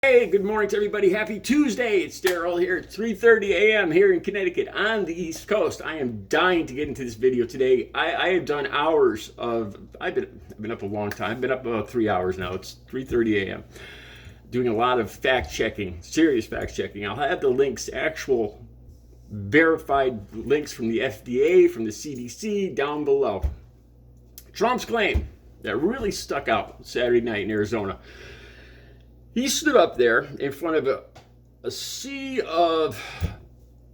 Hey, good morning to everybody. Happy Tuesday. It's Daryl here. It's 3:30 a.m. here in Connecticut on the East Coast. I am dying to get into this video today. I have done hours of, I've been up a long time. I've been up about 3 hours now. It's 3:30 a.m. Doing a lot of fact checking, serious fact checking. I'll have the links, actual verified links from the FDA, from the CDC down below. Trump's claim that really stuck out Saturday night in Arizona. He stood up there in front of a sea of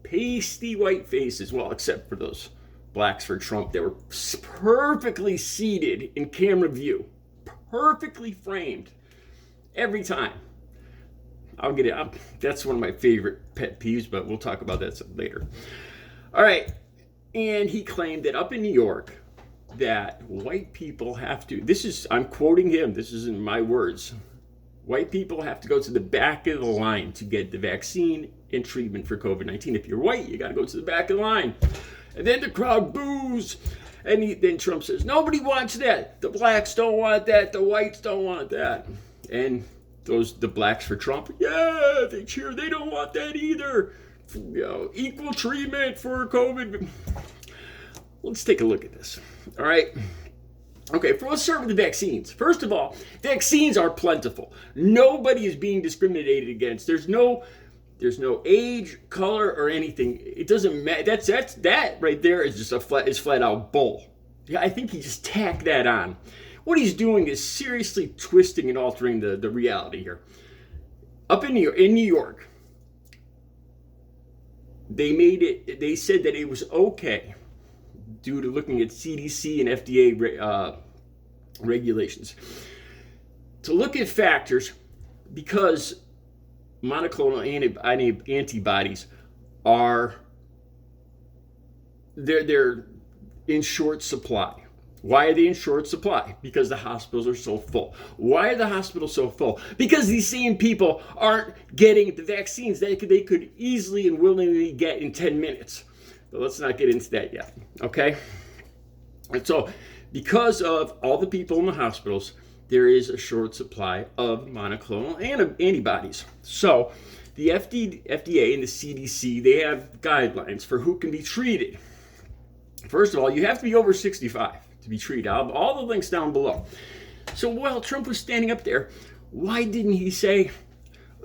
pasty white faces, well, except for those blacks for Trump that were perfectly seated in camera view, perfectly framed every time. I'll get it. That's one of my favorite pet peeves, but we'll talk about that later. All right. And he claimed that up in New York, that white people have to, I'm quoting him, this isn't my words. White people have to go to the back of the line to get the vaccine and treatment for COVID-19. If you're white, you got to go to the back of the line. And then the crowd boos. And then Trump says, nobody wants that. The blacks don't want that. The whites don't want that. And the blacks for Trump, yeah, they cheer. They don't want that either. Equal treatment for COVID. Let's take a look at this. All right. Okay, let's start with the vaccines. First of all, vaccines are plentiful. Nobody is being discriminated against. There's no age, color, or anything. It doesn't matter. That right there is just flat out bull. Yeah, I think he just tacked that on. What he's doing is seriously twisting and altering the reality here. Up in New York, they said that it was okay, due to looking at CDC and FDA regulations, to look at factors because monoclonal antibodies are they're in short supply. Why are they in short supply? Because the hospitals are so full. Why are the hospitals so full? Because these same people aren't getting the vaccines they could easily and willingly get in 10 minutes. But let's not get into that yet, okay? And so, because of all the people in the hospitals, there is a short supply of monoclonal antibodies. So, the FDA and the CDC, they have guidelines for who can be treated. First of all, you have to be over 65 to be treated. I'll have all the links down below. So, while Trump was standing up there, why didn't he say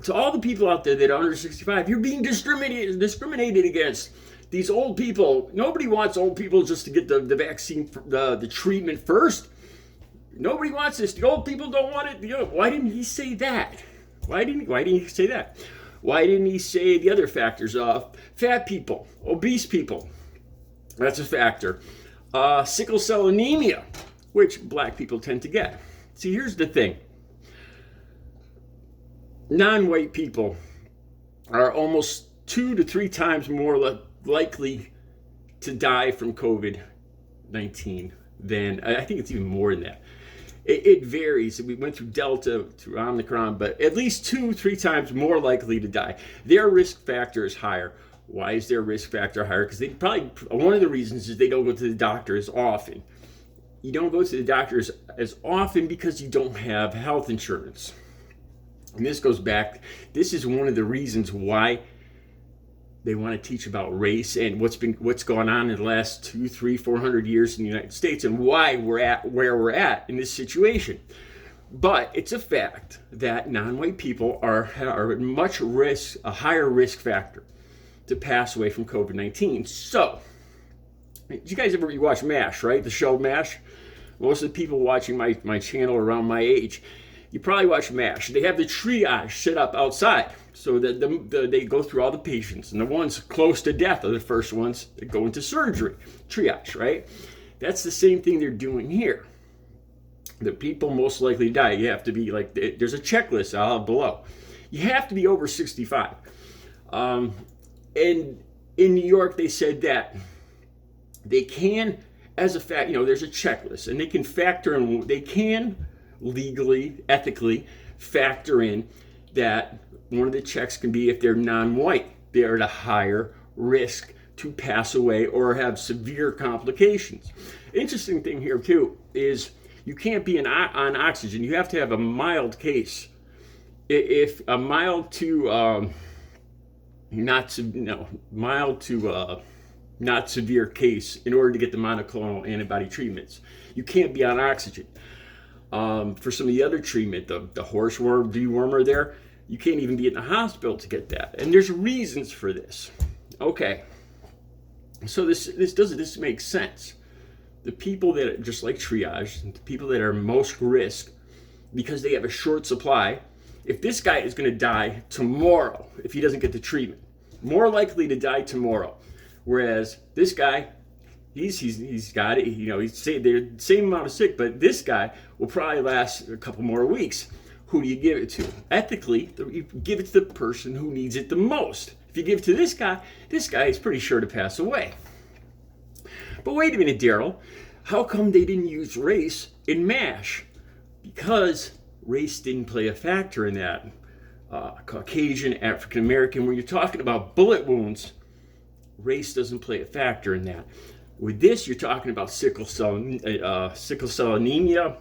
to all the people out there that are under 65, you're being discriminated against? These old people, nobody wants old people just to get the vaccine, the treatment first. Nobody wants this. The old people don't want it. Why didn't he say that? Why didn't he say that? Why didn't he say the other factors? Fat people, obese people, that's a factor. Sickle cell anemia, which black people tend to get. See, here's the thing. Non-white people are almost 2 to 3 times more likely to die from COVID-19 than, I think it's even more than that. It varies. We went through Delta, through Omicron, but at least 2-3 times more likely to die. Their risk factor is higher. Why is their risk factor higher? Because one of the reasons is they don't go to the doctor as often. You don't go to the doctors as often because you don't have health insurance. And this is one of the reasons why they want to teach about race and what's gone on in the last 200, 300, 400 years in the United States and why we're at where we're at in this situation. But it's a fact that non-white people are at a higher risk factor to pass away from COVID-19. So, did you guys ever watch MASH, right? The show MASH? Most of the people watching my channel around my age, you probably watch MASH. They have the triage set up outside so that they go through all the patients. And the ones close to death are the first ones that go into surgery. Triage, right? That's the same thing they're doing here. The people most likely to die, you have to be there's a checklist I'll have below. You have to be over 65. And in New York, they said that they can, as a fact, there's a checklist. And they can legally, ethically factor in that one of the checks can be if they're non-white. They are at a higher risk to pass away or have severe complications. Interesting thing here, too, is you can't be on oxygen. You have to have a mild case if a mild to mild to not severe case, in order to get the monoclonal antibody treatments, you can't be on oxygen. For some of the other treatment, the horseworm dewormer there, you can't even be in the hospital to get that. And there's reasons for this. Okay, so this makes sense. The people that are just like triage, the people that are most risk, because they have a short supply, if this guy is going to die tomorrow, if he doesn't get the treatment, more likely to die tomorrow. Whereas this guy, he's got it, they're the same amount of sick, but this guy will probably last a couple more weeks. Who do you give it to? Ethically, you give it to the person who needs it the most. If you give it to this guy is pretty sure to pass away. But wait a minute, Daryl, how come they didn't use race in MASH? Because race didn't play a factor in that. Caucasian, African American, when you're talking about bullet wounds, race doesn't play a factor in that. With this, you're talking about sickle cell anemia,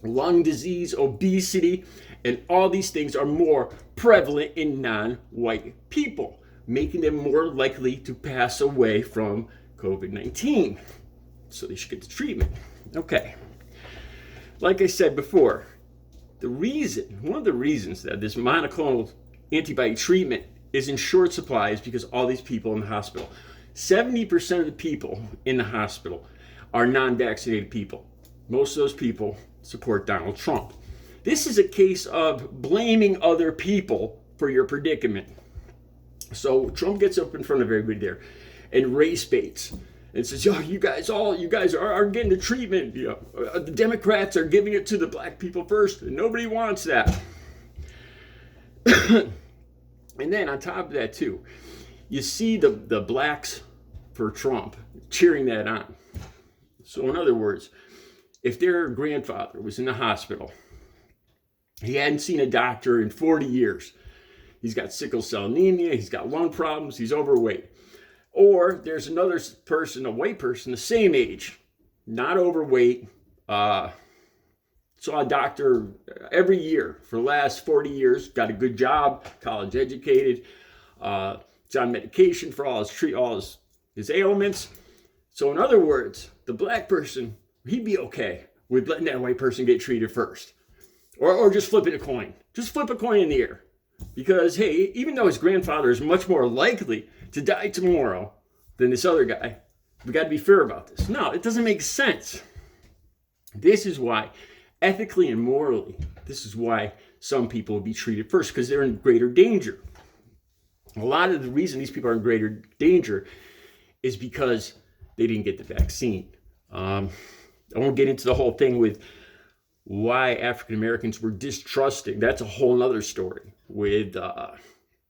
lung disease, obesity, and all these things are more prevalent in non-white people, making them more likely to pass away from COVID-19. So they should get the treatment. Okay. Like I said before, one of the reasons that this monoclonal antibody treatment is in short supply is because all these people in the hospital, 70% of the people in the hospital are non-vaccinated people. Most of those people support Donald Trump. This is a case of blaming other people for your predicament. So Trump gets up in front of everybody there and race baits and says, "Yo, you guys are getting the treatment. The Democrats are giving it to the black people first, and nobody wants that." And then on top of that too, you see the blacks for Trump cheering that on. So in other words, if their grandfather was in the hospital, he hadn't seen a doctor in 40 years, he's got sickle cell anemia, he's got lung problems, he's overweight. Or there's another person, a white person, the same age, not overweight, saw a doctor every year for the last 40 years, got a good job, college educated, is on medication for all his ailments. So in other words, the black person, he'd be okay with letting that white person get treated first. Or just flipping a coin. Just flip a coin in the air. Because, hey, even though his grandfather is much more likely to die tomorrow than this other guy, we got to be fair about this. No, it doesn't make sense. This is why, ethically and morally, this is why some people would be treated first, because they're in greater danger. A lot of the reason these people are in greater danger is because they didn't get the vaccine. I won't get into the whole thing with why African Americans were distrusting. That's a whole other story with the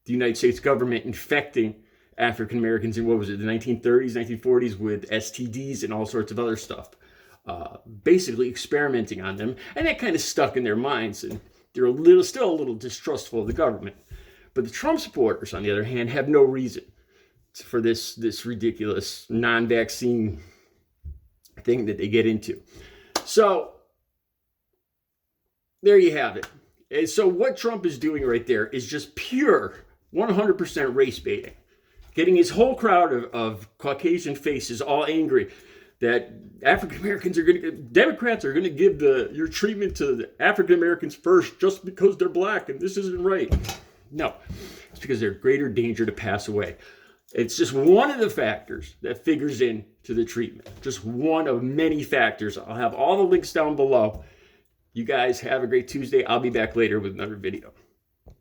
United States government infecting African Americans in, what was it, the 1930s, 1940s with STDs and all sorts of other stuff. Basically experimenting on them. And that kind of stuck in their minds. And they're still a little distrustful of the government. But the Trump supporters, on the other hand, have no reason for this ridiculous non-vaccine thing that they get into. So there you have it. And so what Trump is doing right there is just pure 100% race baiting. Getting his whole crowd of Caucasian faces all angry that African Americans Democrats are going to give your treatment to the African Americans first just because they're black and this isn't right. No, it's because they're in greater danger to pass away. It's just one of the factors that figures into the treatment. Just one of many factors. I'll have all the links down below. You guys have a great Tuesday. I'll be back later with another video.